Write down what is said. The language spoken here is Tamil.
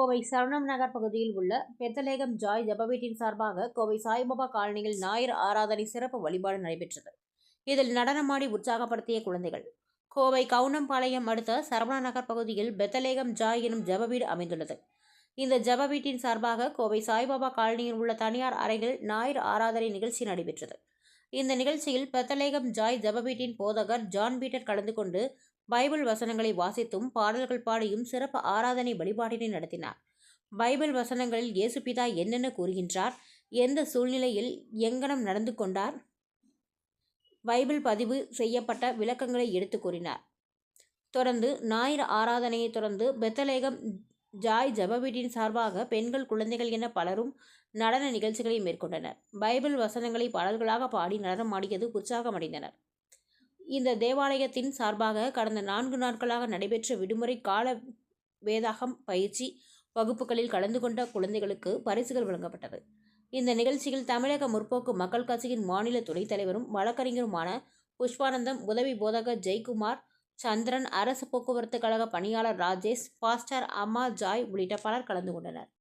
கோவை சரவணம் நகர் பகுதியில் உள்ள பெத்தலேகம் ஜாய் ஜெப வீட்டின் சார்பாக கோவை சாய்பாபா காலனியில் ஞாயிறு ஆராதனை சிறப்பு வழிபாடு நடைபெற்றது. இதில் நடனமாடி உற்சாகப்படுத்திய குழந்தைகள். கோவை கவுனம்பாளையம் அடுத்த சரவண நகர் பகுதியில் பெத்தலேகம் ஜாய் எனும் ஜெப வீடு அமைந்துள்ளது. இந்த ஜெப வீட்டின் சார்பாக கோவை சாய்பாபா காலனியில் உள்ள தனியார் அறையில் ஞாயிறு ஆராதனை நிகழ்ச்சி நடைபெற்றது. இந்த நிகழ்ச்சியில் பெத்தலேகம் ஜாய் ஜெப வீட்டின் போதகர் ஜான் பீட்டர் கலந்து கொண்டு பைபிள் வசனங்களை வாசித்தும் பாடல்கள் பாடியும் சிறப்பு ஆராதனை வழிபாட்டினை நடத்தினார். பைபிள் வசனங்களில் இயேசு பிதா என்னென்ன கூறுகின்றார், எந்த சூழ்நிலையில் எங்கனம் நடந்து கொண்டார், பைபிள் பதிவு செய்யப்பட்ட விளக்கங்களை எடுத்து கூறினார். தொடர்ந்து ஞாயிறு ஆராதனையை தொடர்ந்து பெத்தலேகம் ஜாய் ஜெப வீட்டின் சார்பாக பெண்கள், குழந்தைகள் என பலரும் நடன நிகழ்ச்சிகளை மேற்கொண்டனர். பைபிள் வசனங்களை பாடல்களாக பாடி நடனமாடியது உற்சாகமடைந்தனர். இந்த தேவாலயத்தின் சார்பாக கடந்த 4 நாட்களாக நடைபெற்ற விடுமுறை கால வேதாகம் பயிற்சி வகுப்புகளில் கலந்து கொண்ட குழந்தைகளுக்கு பரிசுகள் வழங்கப்பட்டது. இந்த நிகழ்ச்சியில் தமிழக முற்போக்கு மக்கள் கட்சியின் மாநில துணைத் தலைவரும் வழக்கறிஞருமான புஷ்பானந்தம், உதவி போதகர் ஜெயக்குமார், சந்திரன், அரசு போக்குவரத்து கழக பணியாளர் ராஜேஷ், பாஸ்டர் அம்மா ஜாய் உள்ளிட்ட பலர் கலந்து கொண்டனர்.